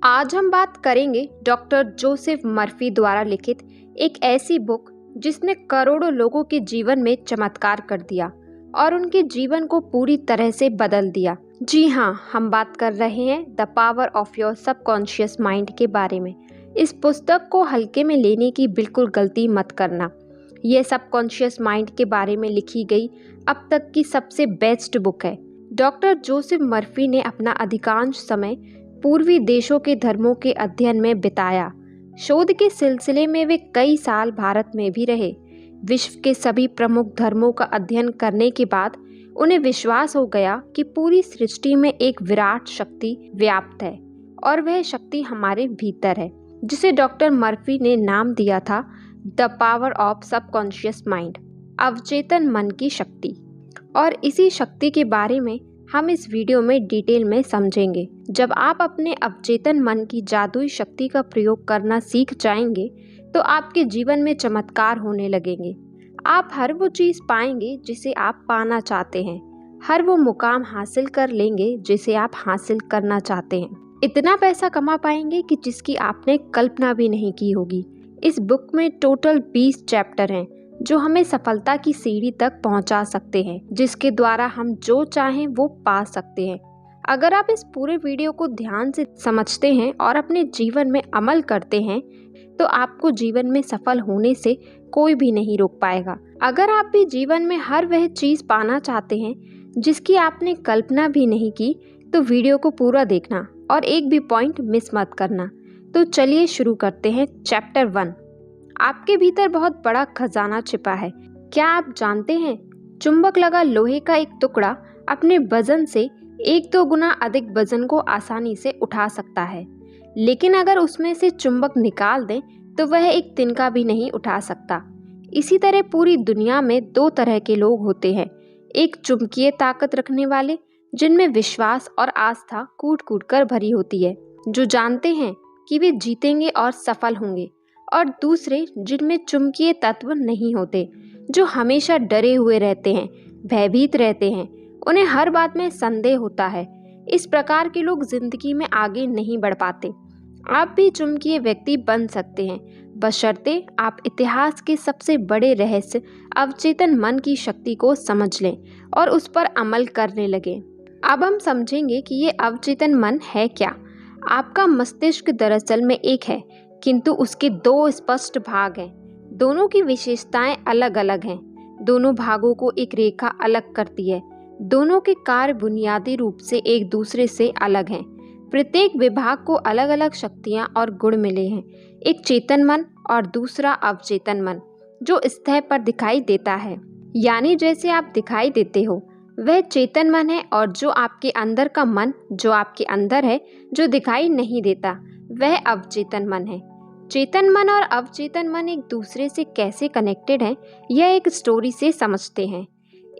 आज हम बात करेंगे डॉक्टर जोसेफ मर्फी द्वारा लिखित एक ऐसी बुक जिसने करोड़ों लोगों के जीवन में चमत्कार कर दिया और उनके जीवन को पूरी तरह से बदल दिया। जी हाँ, हम बात कर रहे हैं the power of your subconscious mind के बारे में। इस पुस्तक को हल्के में लेने की बिल्कुल गलती मत करना। यह सबकॉन्शियस माइंड के बारे में लिखी गई अब तक की सबसे बेस्ट बुक है। डॉक्टर जोसेफ मर्फी ने अपना अधिकांश समय पूर्वी देशों के धर्मों के अध्ययन में बिताया। शोध के सिलसिले में वे कई साल भारत में भी रहे। विश्व के सभी प्रमुख धर्मों का अध्ययन करने के बाद उन्हें विश्वास हो गया कि पूरी सृष्टि में एक विराट शक्ति व्याप्त है और वह शक्ति हमारे भीतर है, जिसे डॉक्टर मर्फी ने नाम दिया था the power of subconscious mind, अवचेतन मन की शक्ति। और इसी शक्ति के बारे में हम इस वीडियो में डिटेल में समझेंगे। जब आप अपने अवचेतन मन की जादुई शक्ति का प्रयोग करना सीख जाएंगे तो आपके जीवन में चमत्कार होने लगेंगे। आप हर वो चीज़ पाएंगे जिसे आप पाना चाहते हैं, हर वो मुकाम हासिल कर लेंगे जिसे आप हासिल करना चाहते हैं। इतना पैसा कमा पाएंगे कि जिसकी आपने कल्पना भी नहीं की होगी। इस बुक में टोटल 20 चैप्टर हैं जो हमें सफलता की सीढ़ी तक पहुंचा सकते हैं, जिसके द्वारा हम जो चाहें वो पा सकते हैं। अगर आप इस पूरे वीडियो को ध्यान से समझते हैं और अपने जीवन में अमल करते हैं तो आपको जीवन में सफल होने से कोई भी नहीं रोक पाएगा। अगर आप भी जीवन में हर वह चीज़ पाना चाहते हैं जिसकी आपने कल्पना भी नहीं की तो वीडियो को पूरा देखना और एक भी पॉइंट मिस मत करना। तो चलिए शुरू करते हैं। चैप्टर 1, आपके भीतर बहुत बड़ा खजाना छिपा है। क्या आप जानते हैं, चुंबक लगा लोहे का एक टुकड़ा अपने वजन से 1-2 गुना अधिक वजन को आसानी से उठा सकता है, लेकिन अगर उसमें से चुंबक निकाल दें तो वह एक तिनका भी नहीं उठा सकता। इसी तरह पूरी दुनिया में 2 तरह के लोग होते हैं। एक चुंबकीय ताकत रखने वाले, जिनमें विश्वास और आस्था कूट कूट कर भरी होती है, जो जानते हैं कि वे जीतेंगे और सफल होंगे, और दूसरे जिनमें चुंबकीय तत्व नहीं होते, जो हमेशा डरे हुए रहते हैं, भयभीत रहते हैं, उन्हें हर बात में संदेह होता है। इस प्रकार के लोग जिंदगी में आगे नहीं बढ़ पाते। आप भी चुंबकीय व्यक्ति बन सकते हैं, बशर्ते आप इतिहास के सबसे बड़े रहस्य अवचेतन मन की शक्ति को समझ लें और उस पर अमल करने लगें। अब हम समझेंगे कि ये अवचेतन मन है क्या। आपका मस्तिष्क दरअसल में एक है, किंतु उसके 2 स्पष्ट भाग हैं। दोनों की विशेषताएं अलग अलग हैं। दोनों भागों को एक रेखा अलग करती है। दोनों के कार्य बुनियादी रूप से एक दूसरे से अलग हैं। प्रत्येक विभाग को अलग अलग शक्तियां और गुण मिले हैं, एक चेतन मन और दूसरा अवचेतन मन, जो सतह पर दिखाई देता है, यानी जैसे आप दिखाई देते हो वह चेतन मन है, और जो आपके अंदर का मन, जो आपके अंदर है, जो दिखाई नहीं देता, वह अवचेतन मन है। चेतन मन और अवचेतन मन एक दूसरे से कैसे कनेक्टेड हैं, यह एक स्टोरी से समझते हैं।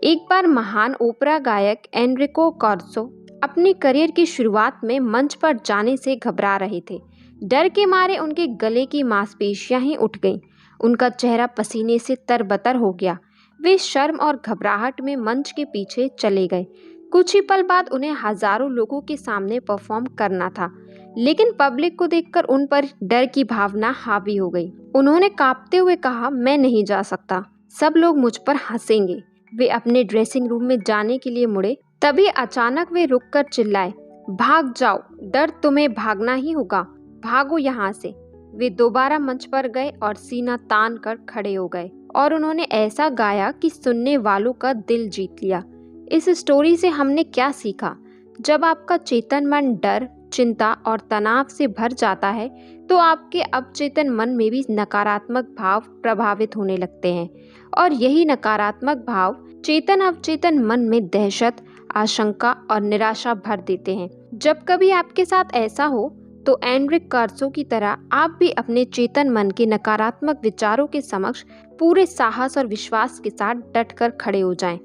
एक बार महान ओपेरा गायक एनरिको कॉर्सो अपने करियर की शुरुआत में मंच पर जाने से घबरा रहे थे। डर के मारे उनके गले की मांसपेशियां ही उठ गईं। उनका चेहरा पसीने से तरबतर हो गया। वे शर्म और घबराहट में मंच के पीछे चले गए। कुछ ही पल बाद उन्हें हजारों लोगों के सामने परफॉर्म करना था, लेकिन पब्लिक को देखकर उन पर डर की भावना हावी हो गई। उन्होंने कांपते हुए कहा, मैं नहीं जा सकता, सब लोग मुझ पर हंसेंगे। वे अपने ड्रेसिंग रूम में जाने के लिए मुड़े, तभी अचानक वे रुककर चिल्लाए, भाग जाओ, डर तुम्हें भागना ही होगा, भागो यहाँ से। वे दोबारा मंच पर गए और सीना तान कर खड़े हो गए और उन्होंने ऐसा गाया कि सुनने वालों का दिल जीत लिया। इस स्टोरी से हमने क्या सीखा? जब आपका चेतन मन डर, चिंता और तनाव से भर जाता है तो आपके अवचेतन मन में भी नकारात्मक भाव प्रभावित होने लगते हैं, और यही नकारात्मक भाव चेतन अवचेतन मन में दहशत, आशंका और निराशा भर देते हैं। जब कभी आपके साथ ऐसा हो तो एनरिक कॉर्सो की तरह आप भी अपने चेतन मन के नकारात्मक विचारों के समक्ष पूरे साहस और विश्वास के साथ डटकर खड़े हो जाएं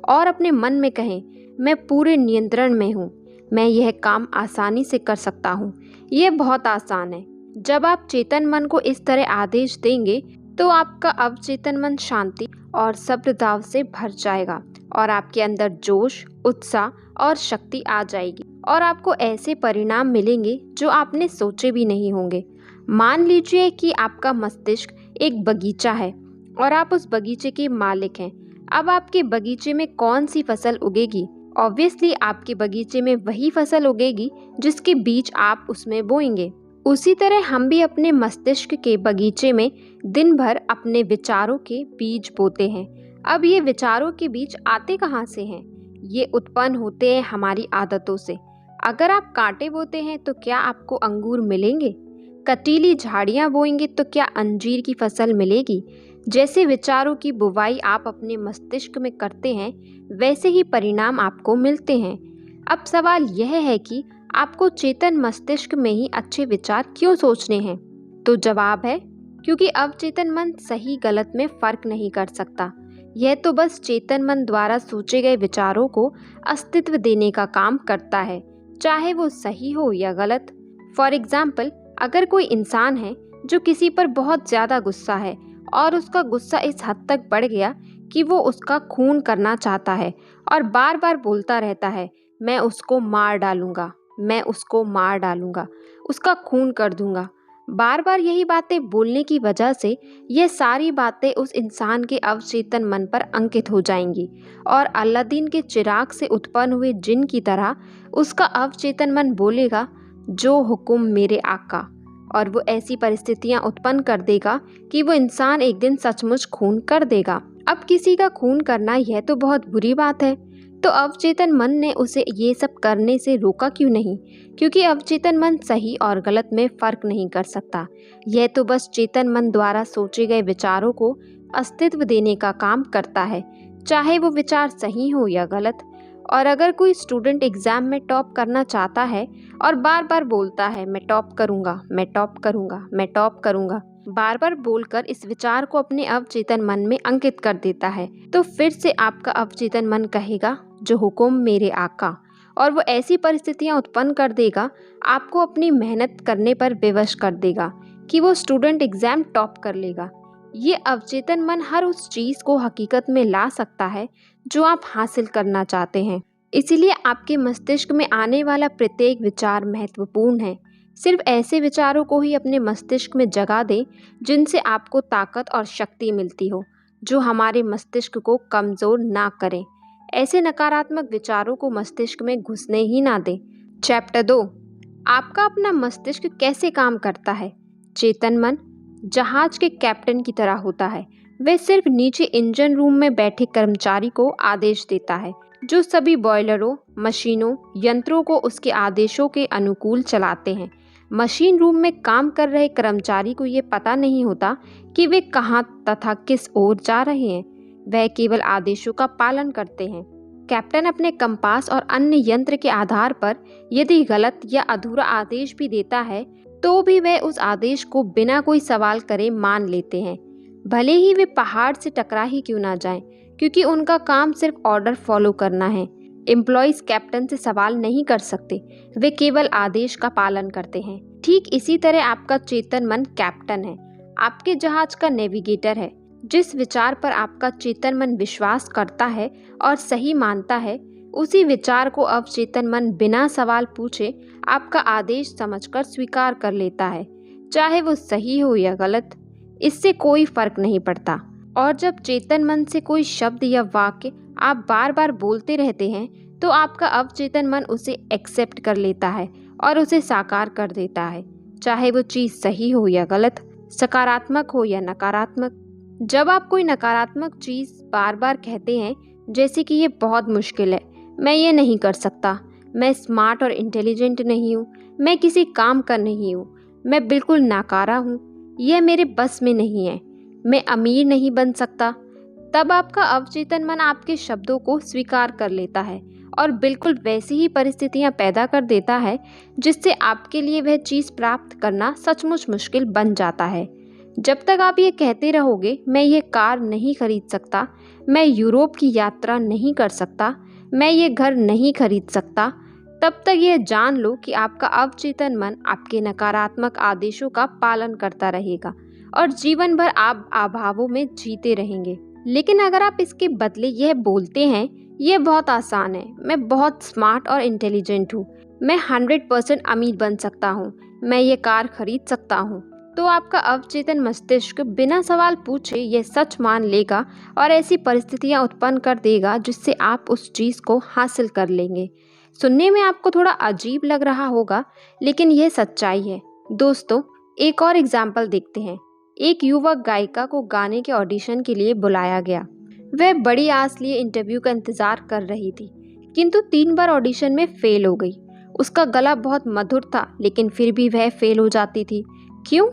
और अपने मन में कहें, मैं पूरे नियंत्रण में हूँ, मैं यह काम आसानी से कर सकता हूँ। यह बहुत आसान है। जब आप चेतन मन को इस तरह आदेश देंगे तो आपका अवचेतन मन शांति और सब्र भाव से भर जाएगा और आपके अंदर जोश, उत्साह और शक्ति आ जाएगी। और आपको ऐसे परिणाम मिलेंगे जो आपने सोचे भी नहीं होंगे। मान लीजिए कि आपका मस्तिष्क एक बगीचा है और आप उस बगीचे के मालिक हैं। अब आपके बगीचे में कौन सी फसल उगेगी? ऑब्वियसली आपके बगीचे में वही फसल उगेगी जिसके बीज आप उसमें बोएंगे। उसी तरह हम भी अपने मस्तिष्क के बगीचे में दिन भर अपने विचारों के बीज बोते हैं। अब ये विचारों के बीज आते कहाँ से हैं? ये उत्पन्न होते हैं हमारी आदतों से। अगर आप कांटे बोते हैं तो क्या आपको अंगूर मिलेंगे? कटीली झाड़ियाँ बोएंगे तो क्या अंजीर की फसल मिलेगी? जैसे विचारों की बुवाई आप अपने मस्तिष्क में करते हैं, वैसे ही परिणाम आपको मिलते हैं। अब सवाल यह है कि आपको चेतन मस्तिष्क में ही अच्छे विचार क्यों सोचने हैं? तो जवाब है, क्योंकि अवचेतन मन सही गलत में फर्क नहीं कर सकता। यह तो बस चेतन मन द्वारा सोचे गए विचारों को अस्तित्व देने का काम करता है, चाहे वो सही हो या गलत। फॉर एग्जाम्पल, अगर कोई इंसान है जो किसी पर बहुत ज़्यादा गुस्सा है और उसका गुस्सा इस हद तक बढ़ गया कि वो उसका खून करना चाहता है और बार बार बोलता रहता है, मैं उसको मार डालूंगा, मैं उसको मार डालूंगा, उसका खून कर दूंगा। बार बार यही बातें बोलने की वजह से ये सारी बातें उस इंसान के अवचेतन मन पर अंकित हो जाएंगी और अलादीन के चिराग से उत्पन्न हुए जिन की तरह उसका अवचेतन मन बोलेगा, जो हुक्म मेरे आका। और वो ऐसी परिस्थितियां उत्पन्न कर देगा कि वो इंसान एक दिन सचमुच खून कर देगा। अब किसी का खून करना यह तो बहुत बुरी बात है, तो अवचेतन मन ने उसे ये सब करने से रोका क्यों नहीं? क्योंकि अवचेतन मन सही और गलत में फर्क नहीं कर सकता। यह तो बस चेतन मन द्वारा सोचे गए विचारों को अस्तित्व देने का काम करता है, चाहे वो विचार सही हो या गलत। और अगर कोई स्टूडेंट एग्जाम में टॉप करना चाहता है और बार बार बोलता है, मैं टॉप करूंगा, मैं टॉप करूंगा, मैं टॉप करूंगा, बार बार बोलकर इस विचार को अपने अवचेतन मन में अंकित कर देता है, तो फिर से आपका अवचेतन मन कहेगा, जो हुक्म मेरे आका। और वो ऐसी परिस्थितियां उत्पन्न कर देगा, आपको अपनी मेहनत करने पर विवश कर देगा कि वो स्टूडेंट एग्जाम टॉप कर लेगा। ये अवचेतन मन हर उस चीज़ को हकीकत में ला सकता है जो आप हासिल करना चाहते हैं। इसीलिए आपके मस्तिष्क में आने वाला प्रत्येक विचार महत्वपूर्ण है। सिर्फ ऐसे विचारों को ही अपने मस्तिष्क में जगा दें जिनसे आपको ताकत और शक्ति मिलती हो, जो हमारे मस्तिष्क को कमज़ोर ना करें। ऐसे नकारात्मक विचारों को मस्तिष्क में घुसने ही ना दें। चैप्टर 2, आपका अपना मस्तिष्क कैसे काम करता है। चेतन मन जहाज के कैप्टन की तरह होता है। वह सिर्फ नीचे इंजन रूम में बैठे कर्मचारी को आदेश देता है, जो सभी बॉयलरों, मशीनों, यंत्रों को उसके आदेशों के अनुकूल चलाते हैं। मशीन रूम में काम कर रहे कर्मचारी को ये पता नहीं होता कि वे कहाँ तथा किस ओर जा रहे हैं। वह केवल आदेशों का पालन करते हैं। कैप्टन अपने कंपास और अन्य यंत्र के आधार पर यदि गलत या अधूरा आदेश भी देता है, तो भी वे उस आदेश को बिना कोई सवाल करे मान लेते हैं, भले ही वे पहाड़ से टकरा ही क्यों ना जाएं, क्योंकि उनका काम सिर्फ ऑर्डर फॉलो करना है। एम्प्लॉयज कैप्टन से सवाल नहीं कर सकते, वे केवल आदेश का पालन करते हैं। ठीक इसी तरह आपका चेतन मन कैप्टन है, आपके जहाज का नेविगेटर है। जिस विचार पर आपका चेतन मन विश्वास करता है और सही मानता है, उसी विचार को अवचेतन मन बिना सवाल पूछे आपका आदेश समझकर स्वीकार कर लेता है, चाहे वो सही हो या गलत, इससे कोई फर्क नहीं पड़ता। और जब चेतन मन से कोई शब्द या वाक्य आप बार बार बोलते रहते हैं, तो आपका अवचेतन मन उसे एक्सेप्ट कर लेता है और उसे साकार कर देता है, चाहे वो चीज़ सही हो या गलत, सकारात्मक हो या नकारात्मक। जब आप कोई नकारात्मक चीज़ बार बार कहते हैं, जैसे कि ये बहुत मुश्किल है, मैं ये नहीं कर सकता, मैं स्मार्ट और इंटेलिजेंट नहीं हूँ, मैं किसी काम का नहीं हूँ, मैं बिल्कुल नाकारा हूँ, यह मेरे बस में नहीं है, मैं अमीर नहीं बन सकता, तब आपका अवचेतन मन आपके शब्दों को स्वीकार कर लेता है और बिल्कुल वैसी ही परिस्थितियाँ पैदा कर देता है जिससे आपके लिए वह चीज़ प्राप्त करना सचमुच मुश्किल बन जाता है। जब तक आप ये कहते रहोगे, मैं ये कार नहीं खरीद सकता, मैं यूरोप की यात्रा नहीं कर सकता, मैं ये घर नहीं खरीद सकता, तब तक यह जान लो कि आपका अवचेतन मन आपके नकारात्मक आदेशों का पालन करता रहेगा और जीवन भर आप अभावों में जीते रहेंगे। लेकिन अगर आप इसके बदले यह बोलते हैं, यह बहुत आसान है, मैं बहुत स्मार्ट और इंटेलिजेंट हूँ, मैं 100% अमीर बन सकता हूँ, मैं ये कार खरीद सकता हूँ। तो आपका अवचेतन मस्तिष्क बिना सवाल पूछे ये सच मान लेगा और ऐसी परिस्थितियाँ उत्पन्न कर देगा जिससे आप उस चीज़ को हासिल कर लेंगे। सुनने में आपको थोड़ा अजीब लग रहा होगा, लेकिन यह सच्चाई है। दोस्तों, एक और एग्जाम्पल देखते हैं। एक युवक गायिका को गाने के ऑडिशन के लिए बुलाया गया। वह बड़ी आस लिए इंटरव्यू का इंतजार कर रही थी, किंतु 3 बार ऑडिशन में फेल हो गई। उसका गला बहुत मधुर था, लेकिन फिर भी वह फेल हो जाती थी। क्यों?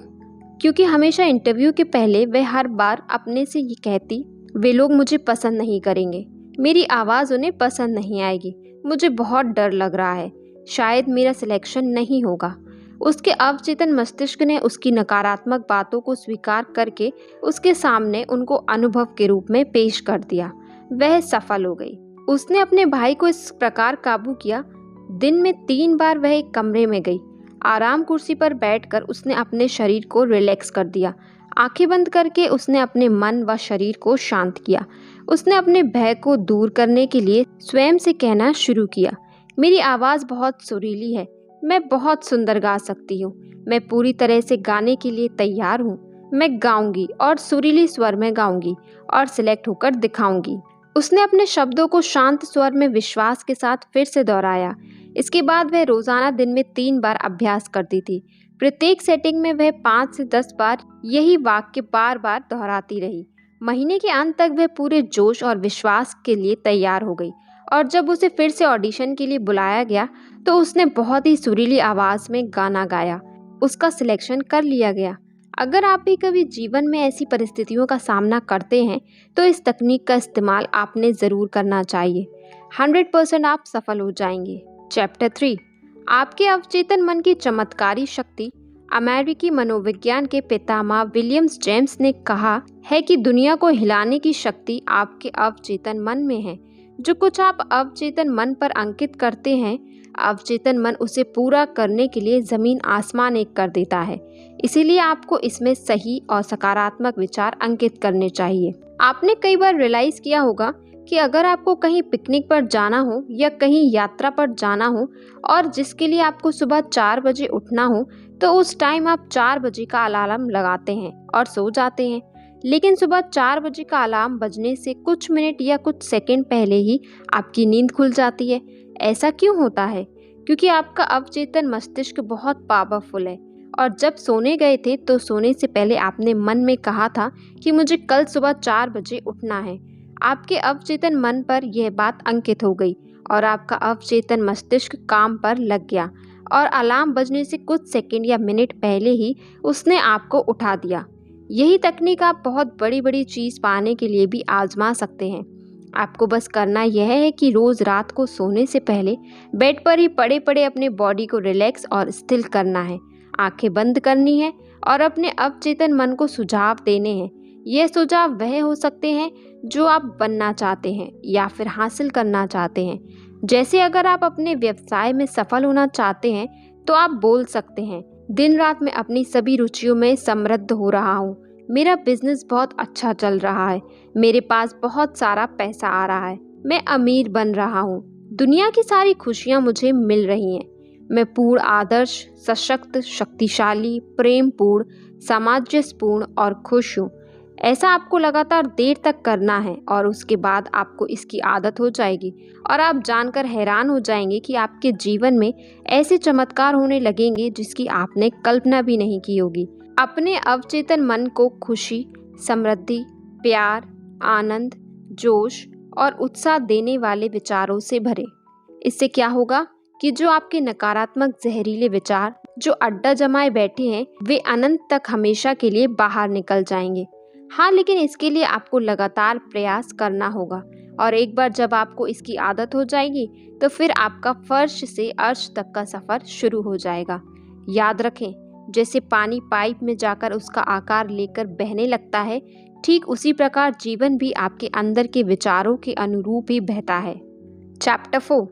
क्योंकि हमेशा इंटरव्यू के पहले वह हर बार अपने से ये कहती, वे लोग मुझे पसंद नहीं करेंगे, मेरी आवाज़ उन्हें पसंद नहीं आएगी, मुझे बहुत डर लग रहा है, शायद मेरा सिलेक्शन नहीं होगा। उसके अवचेतन मस्तिष्क ने उसकी नकारात्मक बातों को स्वीकार करके उसके सामने उनको अनुभव के रूप में पेश कर दिया। वह सफल हो गई। उसने अपने भाई को इस प्रकार काबू किया। दिन में 3 बार वह एक कमरे में गई। आराम कुर्सी पर बैठकर उसने अपने शरीर को रिलैक्स कर दिया। आंखें बंद करके उसने अपने मन व शरीर को शांत किया। उसने अपने भय को दूर करने के लिए स्वयं से कहना शुरू किया, मेरी आवाज़ बहुत सुरीली है, मैं बहुत सुंदर गा सकती हूँ, मैं पूरी तरह से गाने के लिए तैयार हूँ, मैं गाऊंगी और सुरीली स्वर में गाऊंगी और सिलेक्ट होकर दिखाऊंगी। उसने अपने शब्दों को शांत स्वर में विश्वास के साथ फिर से दोहराया। इसके बाद वह रोजाना दिन में 3 बार अभ्यास करती थी। प्रत्येक सेटिंग में वह 5 से 10 बार यही वाक्य बार बार दोहराती रही। महीने के अंत तक वह पूरे जोश और विश्वास के लिए तैयार हो गई और जब उसे फिर से ऑडिशन के लिए बुलाया गया तो उसने बहुत ही सुरीली आवाज़ में गाना गाया। उसका सिलेक्शन कर लिया गया। अगर आप भी कभी जीवन में ऐसी परिस्थितियों का सामना करते हैं तो इस तकनीक का इस्तेमाल आपने ज़रूर करना चाहिए। 100% आप सफल हो जाएंगे। चैप्टर 3, आपके अवचेतन मन की चमत्कारी शक्ति। अमेरिकी मनोविज्ञान के पितामह विलियम्स जेम्स ने कहा है कि दुनिया को हिलाने की शक्ति आपके अवचेतन मन में है। जो कुछ आप अवचेतन मन पर अंकित करते हैं, अवचेतन मन उसे पूरा करने के लिए जमीन आसमान एक कर देता है। इसीलिए आपको इसमें सही और सकारात्मक विचार अंकित करने चाहिए। आपने कई बार रियलाइज किया होगा कि अगर आपको कहीं पिकनिक पर जाना हो या कहीं यात्रा पर जाना हो और जिसके लिए आपको सुबह 4 बजे उठना हो, तो उस टाइम आप 4 बजे का अलार्म लगाते हैं और सो जाते हैं। लेकिन सुबह 4 बजे का अलार्म बजने से कुछ मिनट या कुछ सेकंड पहले ही आपकी नींद खुल जाती है। ऐसा क्यों होता है? क्योंकि आपका अवचेतन मस्तिष्क बहुत पावरफुल है और जब सोने गए थे तो सोने से पहले आपने मन में कहा था कि मुझे कल सुबह 4 बजे उठना है। आपके अवचेतन मन पर यह बात अंकित हो गई और आपका अवचेतन मस्तिष्क काम पर लग गया और अलार्म बजने से कुछ सेकंड या मिनट पहले ही उसने आपको उठा दिया। यही तकनीक आप बहुत बड़ी बड़ी चीज़ पाने के लिए भी आजमा सकते हैं। आपको बस करना यह है कि रोज़ रात को सोने से पहले बेड पर ही पड़े पड़े अपने बॉडी को रिलैक्स और स्थिर करना है। आंखें बंद करनी है और अपने अवचेतन मन को सुझाव देने हैं। यह सुझाव वह हो सकते हैं जो आप बनना चाहते हैं या फिर हासिल करना चाहते हैं। जैसे अगर आप अपने व्यवसाय में सफल होना चाहते हैं तो आप बोल सकते हैं, दिन रात मैं अपनी सभी रुचियों में समृद्ध हो रहा हूँ, मेरा बिजनेस बहुत अच्छा चल रहा है, मेरे पास बहुत सारा पैसा आ रहा है, मैं अमीर बन रहा हूँ, दुनिया की सारी खुशियाँ मुझे मिल रही हैं, मैं पूर्ण आदर्श, सशक्त, शक्तिशाली, प्रेमपूर्ण, सामंजस्यपूर्ण और खुश हूँ। ऐसा आपको लगातार देर तक करना है और उसके बाद आपको इसकी आदत हो जाएगी और आप जानकर हैरान हो जाएंगे कि आपके जीवन में ऐसे चमत्कार होने लगेंगे जिसकी आपने कल्पना भी नहीं की होगी। अपने अवचेतन मन को खुशी, समृद्धि, प्यार, आनंद, जोश और उत्साह देने वाले विचारों से भरें। इससे क्या होगा कि जो आपके नकारात्मक जहरीले विचार जो अड्डा जमाए बैठे हैं वे अनंत तक हमेशा के लिए बाहर निकल जाएंगे। हाँ, लेकिन इसके लिए आपको लगातार प्रयास करना होगा और एक बार जब आपको इसकी आदत हो जाएगी तो फिर आपका फर्श से अर्श तक का सफ़र शुरू हो जाएगा। याद रखें, जैसे पानी पाइप में जाकर उसका आकार लेकर बहने लगता है, ठीक उसी प्रकार जीवन भी आपके अंदर के विचारों के अनुरूप ही बहता है। चैप्टर 4,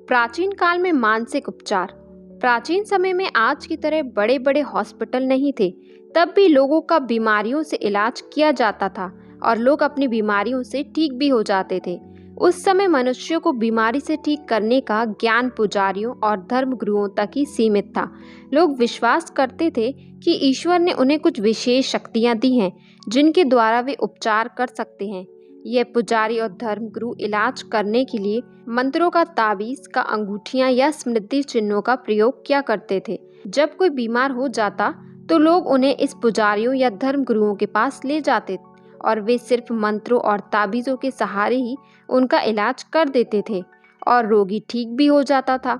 प्राचीन काल में मानसिक उपचार। प्राचीन समय में आज की तरह बड़े बड़े हॉस्पिटल नहीं थे। तब भी लोगों का बीमारियों से इलाज किया जाता था और लोग अपनी बीमारियों से ठीक भी हो जाते थे। उस समय मनुष्यों को बीमारी से ठीक करने का ज्ञान पुजारियों और धर्मगुरुओं तक ही सीमित था। लोग विश्वास करते थे कि ईश्वर ने उन्हें कुछ विशेष शक्तियां दी हैं जिनके द्वारा वे उपचार कर सकते हैं। यह पुजारी और धर्मगुरु इलाज करने के लिए मंत्रों का ताबीज का अंगूठियां या स्मृति चिन्हों का प्रयोग किया करते थे। जब कोई बीमार हो जाता तो लोग उन्हें इस पुजारियों या धर्मगुरुओं के पास ले जाते और वे सिर्फ मंत्रों और ताबीज़ों के सहारे ही उनका इलाज कर देते थे और रोगी ठीक भी हो जाता था।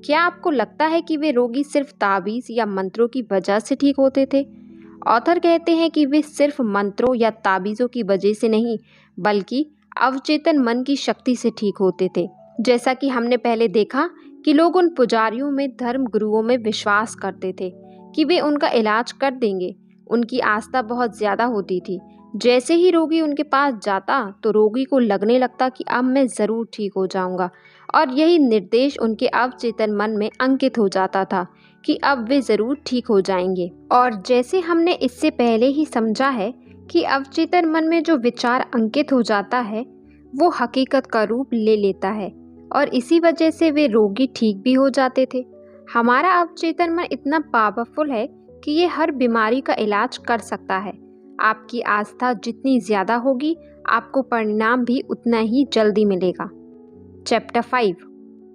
क्या आपको लगता है कि वे रोगी सिर्फ ताबीज़ या मंत्रों की वजह से ठीक होते थे? ऑथर कहते हैं कि वे सिर्फ मंत्रों या ताबीज़ों की वजह से नहीं, बल्कि अवचेतन मन की शक्ति से ठीक होते थे। जैसा कि हमने पहले देखा कि लोग उन पुजारियों में, धर्म गुरुओं में विश्वास करते थे कि वे उनका इलाज कर देंगे। उनकी आस्था बहुत ज़्यादा होती थी। जैसे ही रोगी उनके पास जाता तो रोगी को लगने लगता कि अब मैं ज़रूर ठीक हो जाऊंगा, और यही निर्देश उनके अवचेतन मन में अंकित हो जाता था कि अब वे ज़रूर ठीक हो जाएंगे। और जैसे हमने इससे पहले ही समझा है कि अवचेतन मन में जो विचार अंकित हो जाता है वो हकीकत का रूप ले लेता है, और इसी वजह से वे रोगी ठीक भी हो जाते थे। हमारा अवचेतन मन इतना पावरफुल है कि ये हर बीमारी का इलाज कर सकता है। आपकी आस्था जितनी ज़्यादा होगी, आपको परिणाम भी उतना ही जल्दी मिलेगा। चैप्टर 5।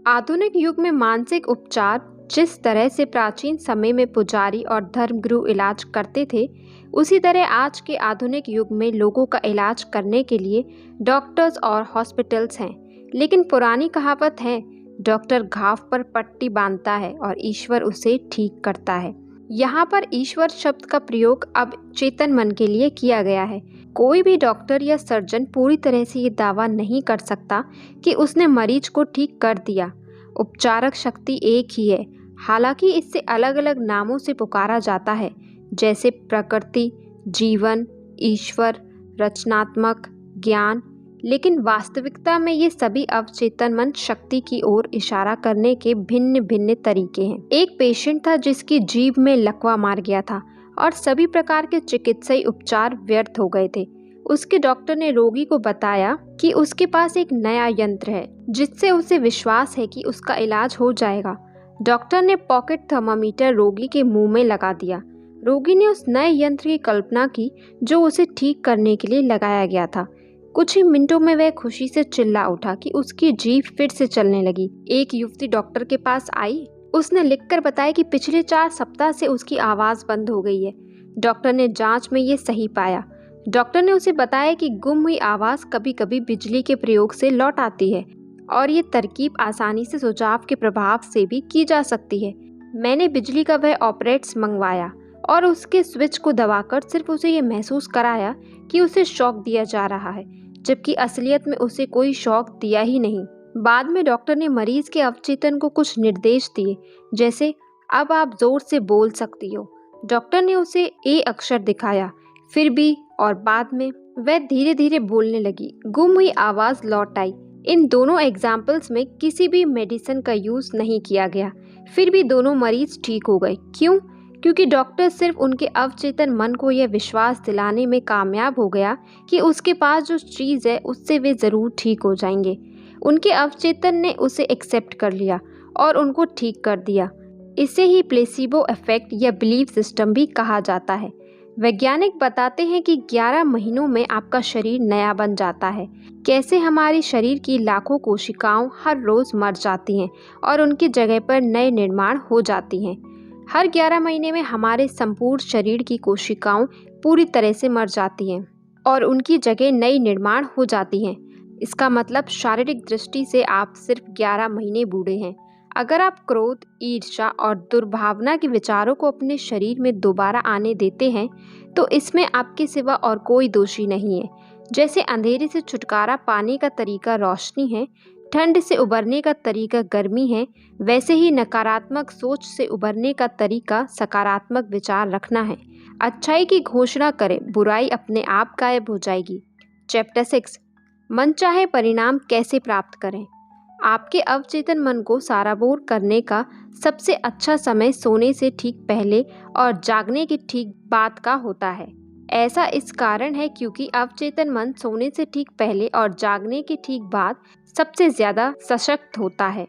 आधुनिक युग में मानसिक उपचार जिस तरह से प्राचीन समय में पुजारी और धर्मगुरु इलाज करते थे, उसी तरह आज के आधुनिक युग में लोगों का इलाज करने के लिए डॉक्टर्स और हॉस्पिटल्स हैं। लेकिन पुरानी कहावत है, डॉक्टर घाव पर पट्टी बांधता है और ईश्वर उसे ठीक करता है। यहाँ पर ईश्वर शब्द का प्रयोग अब चेतन मन के लिए किया गया है। कोई भी डॉक्टर या सर्जन पूरी तरह से ये दावा नहीं कर सकता कि उसने मरीज को ठीक कर दिया। उपचारक शक्ति एक ही है, हालांकि इससे अलग अलग नामों से पुकारा जाता है, जैसे प्रकृति, जीवन, ईश्वर, रचनात्मक, ज्ञान। लेकिन वास्तविकता में ये सभी अवचेतन मन शक्ति की ओर इशारा करने के भिन्न भिन्न तरीके हैं। एक पेशेंट था जिसकी जीभ में लकवा मार गया था और सभी प्रकार के चिकित्सीय उपचार व्यर्थ हो गए थे। उसके डॉक्टर ने रोगी को बताया कि उसके पास एक नया यंत्र है जिससे उसे विश्वास है कि उसका इलाज हो जाएगा। डॉक्टर ने पॉकेट थर्मामीटर रोगी के मुंह में लगा दिया। रोगी ने उस नए यंत्र की कल्पना की जो उसे ठीक करने के लिए लगाया गया था। कुछ ही मिनटों में वह खुशी से चिल्ला उठा कि उसकी जीभ फिर से चलने लगी। एक युवती डॉक्टर के पास आई। उसने लिखकर बताया कि पिछले 4 सप्ताह से उसकी आवाज़ बंद हो गई है। डॉक्टर ने जांच में ये सही पाया। डॉक्टर ने उसे बताया कि गुम हुई आवाज़ कभी कभी बिजली के प्रयोग से लौट आती है और ये तरकीब आसानी से सुझाव के प्रभाव से भी की जा सकती है। मैंने बिजली का वह ऑपरेट्स मंगवाया और उसके स्विच को दबाकर सिर्फ उसे ये महसूस कराया कि उसे शॉक दिया जा रहा है, जबकि असलियत में उसे कोई शॉक दिया ही नहीं। बाद में डॉक्टर ने मरीज के अवचेतन को कुछ निर्देश दिए, जैसे अब आप जोर से बोल सकती हो। डॉक्टर ने उसे ए अक्षर दिखाया, फिर भी, और बाद में वह धीरे धीरे बोलने लगी। गुम हुई आवाज़ लौट आई। इन दोनों एग्जाम्पल्स में किसी भी मेडिसिन का यूज़ नहीं किया गया, फिर भी दोनों मरीज ठीक हो गए। क्यों? क्योंकि डॉक्टर सिर्फ उनके अवचेतन मन को यह विश्वास दिलाने में कामयाब हो गया कि उसके पास जो चीज़ है उससे वे ज़रूर ठीक हो जाएंगे। उनके अवचेतन ने उसे एक्सेप्ट कर लिया और उनको ठीक कर दिया। इसे ही प्लेसिबो इफेक्ट या बिलीफ सिस्टम भी कहा जाता है। वैज्ञानिक बताते हैं कि 11 महीनों में आपका शरीर नया बन जाता है। कैसे हमारे शरीर की लाखों कोशिकाओं हर रोज़ मर जाती हैं और उनकी जगह पर नए निर्माण हो जाती हैं। हर 11 महीने में हमारे संपूर्ण शरीर की कोशिकाओं पूरी तरह से मर जाती हैं और उनकी जगह नई निर्माण हो जाती हैं। इसका मतलब शारीरिक दृष्टि से आप सिर्फ 11 महीने बूढ़े हैं। अगर आप क्रोध, ईर्ष्या और दुर्भावना के विचारों को अपने शरीर में दोबारा आने देते हैं तो इसमें आपके सिवा और कोई दोषी नहीं है। जैसे अंधेरे से छुटकारा पाने का तरीका रोशनी है, ठंड से उबरने का तरीका गर्मी है, वैसे ही नकारात्मक सोच से उबरने का तरीका सकारात्मक विचार रखना है। अच्छाई की घोषणा करें, बुराई अपने आप गायब हो जाएगी। चैप्टर 6। मनचाहे परिणाम कैसे प्राप्त करें। आपके अवचेतन मन को साराबोर करने का सबसे अच्छा समय सोने से ठीक पहले और जागने की ठीक बाद का होता है। ऐसा इस कारण है क्योंकि अवचेतन मन सोने से ठीक पहले और जागने के ठीक बाद सबसे ज्यादा सशक्त होता है।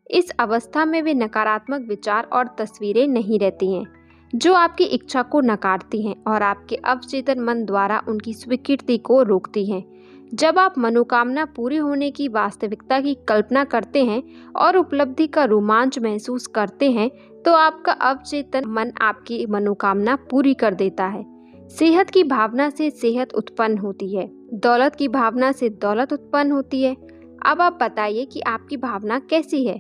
इस अवस्था में वे नकारात्मक विचार और तस्वीरें नहीं रहती हैं जो आपकी इच्छा को नकारती हैं और आपके अवचेतन मन द्वारा उनकी स्वीकृति को रोकती हैं। जब आप मनोकामना पूरी होने की वास्तविकता की कल्पना करते हैं और उपलब्धि का रोमांच महसूस करते हैं तो आपका अवचेतन मन आपकी मनोकामना पूरी कर देता है। सेहत की भावना से सेहत उत्पन्न होती है, दौलत की भावना से दौलत उत्पन्न होती है। अब आप बताइए कि आपकी भावना कैसी है?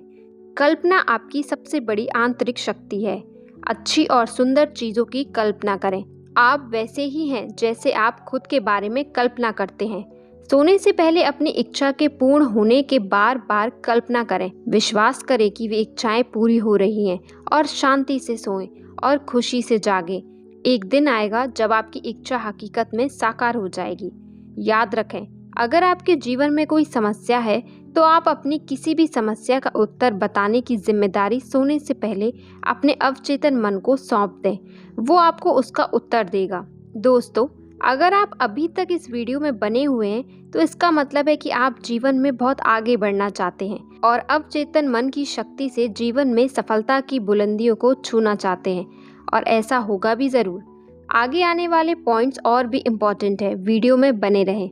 कल्पना आपकी सबसे बड़ी आंतरिक शक्ति है। अच्छी और सुंदर चीजों की कल्पना करें। आप वैसे ही हैं जैसे आप खुद के बारे में कल्पना करते हैं। सोने से पहले अपनी इच्छा के पूर्ण होने के बार बार कल्पना करें। विश्वास करें कि वे इच्छाएं पूरी हो रही हैं और शांति से सोएं और खुशी से जागें। एक दिन आएगा जब आपकी इच्छा हकीकत में साकार हो जाएगी। याद रखें, अगर आपके जीवन में कोई समस्या है तो आप अपनी किसी भी समस्या का उत्तर बताने की जिम्मेदारी सोने से पहले अपने अवचेतन मन को सौंप दें। वो आपको उसका उत्तर देगा। दोस्तों, अगर आप अभी तक इस वीडियो में बने हुए हैं तो इसका मतलब है कि आप जीवन में बहुत आगे बढ़ना चाहते हैं और अवचेतन मन की शक्ति से जीवन में सफलता की बुलंदियों को छूना चाहते हैं, और ऐसा होगा भी ज़रूर। आगे आने वाले पॉइंट्स और भी इम्पोर्टेंट है, वीडियो में बने रहें।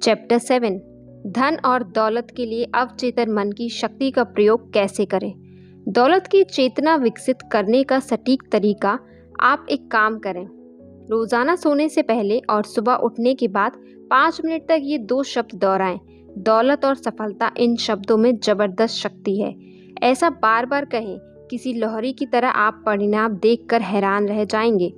चैप्टर 7, धन और दौलत के लिए अवचेतन मन की शक्ति का प्रयोग कैसे करें। दौलत की चेतना विकसित करने का सटीक तरीका, आप एक काम करें। रोजाना सोने से पहले और सुबह उठने के बाद 5 मिनट तक ये 2 शब्द दोहराएं। दौलत और सफलता इन शब्दों में जबरदस्त शक्ति है। ऐसा बार बार कहें, किसी लोहरी की तरह आप परिणाम देखकर हैरान रह जाएंगे।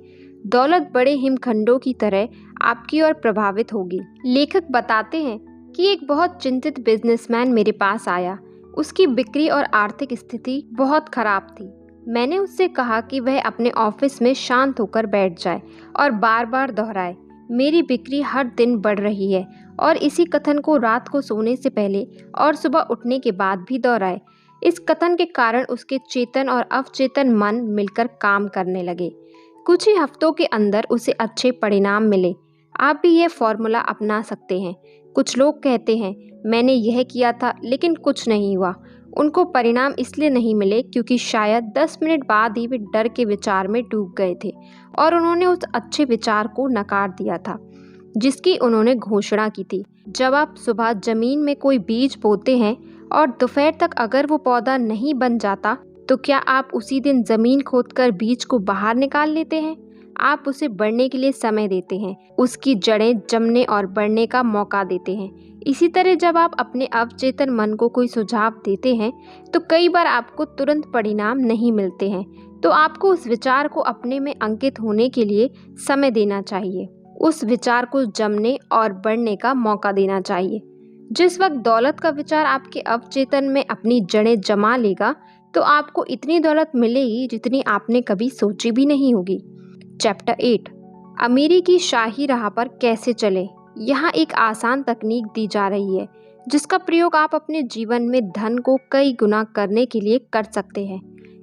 दौलत बड़े हिमखंडों की तरह आपकी ओर प्रभावित होगी। लेखक बताते हैं कि एक बहुत चिंतित बिजनेसमैन मेरे पास आया। उसकी बिक्री और आर्थिक स्थिति बहुत खराब थी। मैंने उससे कहा कि वह अपने ऑफिस में शांत होकर बैठ जाए और बार बार दोहराए, मेरी बिक्री हर दिन बढ़ रही है, और इसी कथन को रात को सोने से पहले और सुबह उठने के बाद भी दोहराए। इस कथन के कारण उसके चेतन और अवचेतन मन मिलकर काम करने लगे। कुछ ही हफ्तों के अंदर उसे अच्छे परिणाम मिले। आप भी यह फॉर्मूला अपना सकते हैं। कुछ लोग कहते हैं, मैंने यह किया था लेकिन कुछ नहीं हुआ। उनको परिणाम इसलिए नहीं मिले क्योंकि शायद 10 मिनट बाद ही वे डर के विचार में डूब गए थे और उन्होंने उस अच्छे विचार को नकार दिया था जिसकी उन्होंने घोषणा की थी। जब आप सुबह जमीन में कोई बीज बोते हैं और दोपहर तक अगर वो पौधा नहीं बन जाता तो क्या आप उसी दिन जमीन खोदकर बीज को बाहर निकाल लेते हैं? आप उसे बढ़ने के लिए समय देते हैं, उसकी जड़ें जमने और बढ़ने का मौका देते हैं। इसी तरह जब आप अपने अवचेतन मन को कोई सुझाव देते हैं तो कई बार आपको तुरंत परिणाम नहीं मिलते हैं, तो आपको उस विचार को अपने में अंकित होने के लिए समय देना चाहिए, उस विचार को जमने और बढ़ने का मौका देना चाहिए। जिस वक्त दौलत का विचार आपके अवचेतन में अपनी जड़ें जमा लेगा तो आपको इतनी दौलत मिलेगी जितनी आपने कभी सोची भी नहीं होगी। चैप्टर 8, अमीरी की शाही राह पर कैसे चलें। यहाँ एक आसान तकनीक दी जा रही है जिसका प्रयोग आप अपने जीवन में धन को कई गुना करने के लिए कर सकते हैं।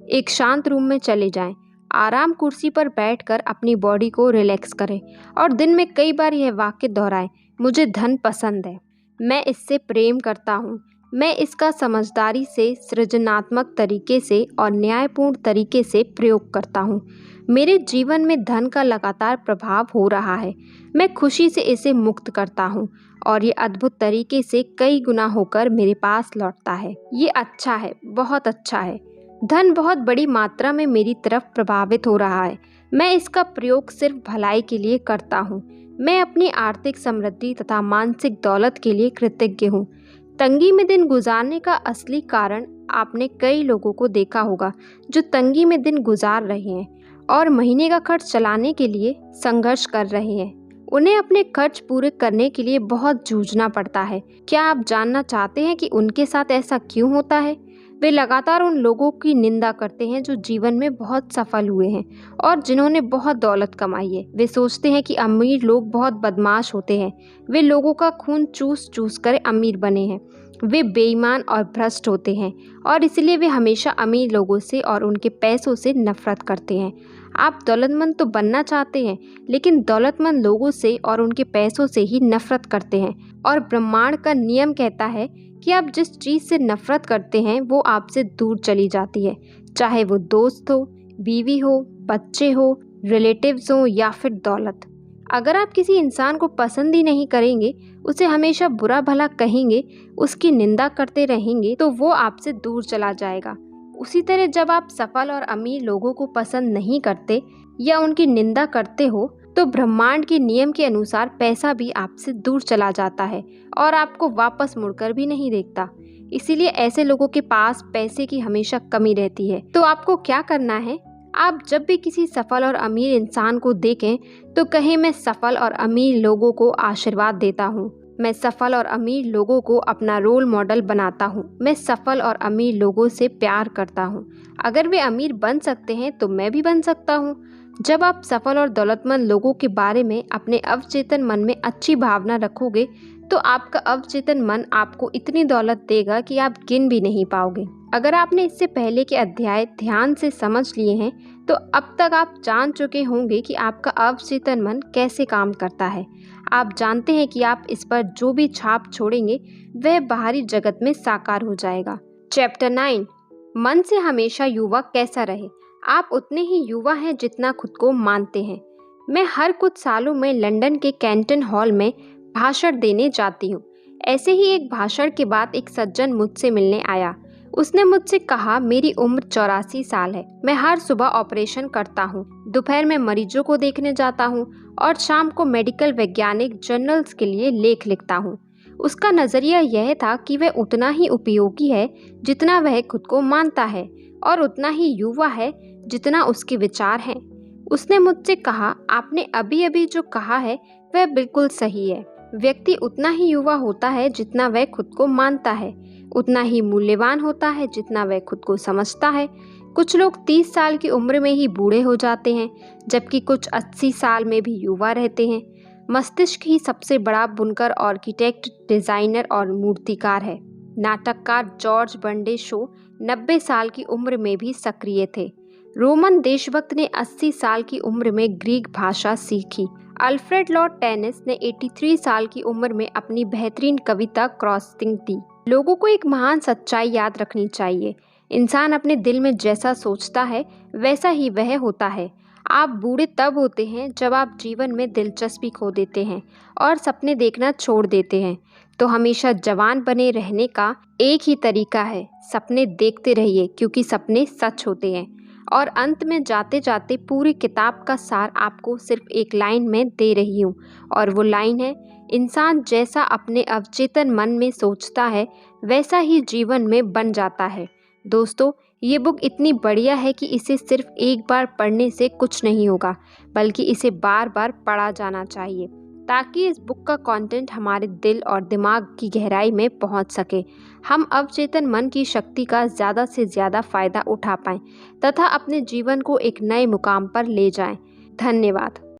एक शांत रूम में चले जाएं, आराम कुर्सी पर बैठकर अपनी बॉडी को रिलैक्स करें और दिन में कई बार यह वाक्य दोहराएं, मुझे धन पसंद है, मैं इससे प्रेम करता हूँ, मैं इसका समझदारी से, सृजनात्मक तरीके से और न्यायपूर्ण तरीके से प्रयोग करता हूँ। मेरे जीवन में धन का लगातार प्रभाव हो रहा है, मैं खुशी से इसे मुक्त करता हूँ और ये अद्भुत तरीके से कई गुना होकर मेरे पास लौटता है। ये अच्छा है, बहुत अच्छा है। धन बहुत बड़ी मात्रा में मेरी तरफ प्रभावित हो रहा है, मैं इसका प्रयोग सिर्फ भलाई के लिए करता हूँ। मैं अपनी आर्थिक समृद्धि तथा मानसिक दौलत के लिए कृतज्ञ हूँ। तंगी में दिन गुजारने का असली कारण आपने कई लोगों को देखा होगा जो तंगी में दिन गुजार रहे हैं और महीने का खर्च चलाने के लिए संघर्ष कर रहे हैं। उन्हें अपने खर्च पूरे करने के लिए बहुत जूझना पड़ता है। क्या आप जानना चाहते हैं कि उनके साथ ऐसा क्यों होता है? वे लगातार उन लोगों की निंदा करते हैं जो जीवन में बहुत सफल हुए हैं और जिन्होंने बहुत दौलत कमाई है। वे सोचते हैं कि अमीर लोग बहुत बदमाश होते हैं, वे लोगों का खून चूस चूस कर अमीर बने हैं, वे बेईमान और भ्रष्ट होते हैं और इसलिए वे हमेशा अमीर लोगों से और उनके पैसों से नफरत करते हैं। आप दौलतमंद तो बनना चाहते हैं, लेकिन दौलतमंद लोगों से और उनके पैसों से ही नफरत करते हैं। और ब्रह्मांड का नियम कहता है कि आप जिस चीज़ से नफरत करते हैं वो आपसे दूर चली जाती है, चाहे वो दोस्त हो, बीवी हो, बच्चे हो, रिलेटिव्स हो या फिर दौलत। अगर आप किसी इंसान को पसंद ही नहीं करेंगे, उसे हमेशा बुरा भला कहेंगे, उसकी निंदा करते रहेंगे, तो वो आपसे दूर चला जाएगा। उसी तरह जब आप सफल और अमीर लोगों को पसंद नहीं करते या उनकी निंदा करते हो, तो ब्रह्मांड के नियम के अनुसार पैसा भी आपसे दूर चला जाता है और आपको वापस मुड़कर भी नहीं देखता। इसीलिए ऐसे लोगों के पास पैसे की हमेशा कमी रहती है। तो आपको क्या करना है? आप जब भी किसी सफल और अमीर इंसान को देखें तो कहें, मैं सफल और अमीर लोगों को आशीर्वाद देता हूँ, मैं सफल और अमीर लोगों को अपना रोल मॉडल बनाता हूँ, मैं सफल और अमीर लोगों से प्यार करता हूँ। अगर वे अमीर बन सकते हैं तो मैं भी बन सकता हूँ। जब आप सफल और दौलतमंद लोगों के बारे में अपने अवचेतन मन में अच्छी भावना रखोगे तो आपका अवचेतन मन आपको इतनी दौलत देगा कि आप गिन भी नहीं पाओगे। अगर आपने इससे पहले के अध्याय ध्यान से समझ लिए हैं तो अब तक आप जान चुके होंगे कि आपका अवचेतन मन कैसे काम करता है। आप जानते हैं कि आप इस पर जो भी छाप छोड़ेंगे वह बाहरी जगत में साकार हो जाएगा। चैप्टर 9, मन से हमेशा युवा कैसा रहे। आप उतने ही युवा हैं जितना खुद को मानते हैं। मैं हर कुछ सालों में लंदन के कैंटन हॉल में भाषण देने जाती हूँ। ऐसे ही एक भाषण के बाद एक सज्जन मुझसे मिलने आया। उसने मुझसे कहा, मेरी उम्र 84 साल है, मैं हर सुबह ऑपरेशन करता हूँ, दोपहर में मरीजों को देखने जाता हूँ और शाम को मेडिकल वैज्ञानिक जर्नल्स के लिए लेख लिखता हूँ। उसका नज़रिया यह था कि वह उतना ही उपयोगी है जितना वह खुद को मानता है और उतना ही युवा है जितना उसके विचार हैं। उसने मुझसे कहा, आपने अभी अभी जो कहा है वह बिल्कुल सही है। व्यक्ति उतना ही युवा होता है जितना वह खुद को मानता है, उतना ही मूल्यवान होता है जितना वह खुद को समझता है। कुछ लोग 30 साल की उम्र में ही बूढ़े हो जाते हैं, जबकि कुछ 80 साल में भी युवा रहते हैं। मस्तिष्क ही सबसे बड़ा बुनकर, आर्किटेक्ट, डिजाइनर और मूर्तिकार है। नाटककार जॉर्ज बर्नार्ड शॉ 90 साल की उम्र में भी सक्रिय थे। रोमन देशभक्त ने 80 साल की उम्र में ग्रीक भाषा सीखी। अल्फ्रेड लॉर्ड टेनिस ने 83 साल की उम्र में अपनी बेहतरीन कविता क्रॉसिंग दी। लोगों को एक महान सच्चाई याद रखनी चाहिए, इंसान अपने दिल में जैसा सोचता है वैसा ही वह होता है। आप बूढ़े तब होते हैं जब आप जीवन में दिलचस्पी खो देते हैं और सपने देखना छोड़ देते हैं। तो हमेशा जवान बने रहने का एक ही तरीका है, सपने देखते रहिए क्योंकि सपने सच होते हैं। और अंत में जाते जाते पूरी किताब का सार आपको सिर्फ एक लाइन में दे रही हूँ, और वो लाइन है, इंसान जैसा अपने अवचेतन मन में सोचता है वैसा ही जीवन में बन जाता है। दोस्तों, ये बुक इतनी बढ़िया है कि इसे सिर्फ एक बार पढ़ने से कुछ नहीं होगा, बल्कि इसे बार बार पढ़ा जाना चाहिए ताकि इस बुक का कंटेंट हमारे दिल और दिमाग की गहराई में पहुंच सके, हम अवचेतन मन की शक्ति का ज़्यादा से ज़्यादा फ़ायदा उठा पाएं तथा अपने जीवन को एक नए मुकाम पर ले जाएं। धन्यवाद।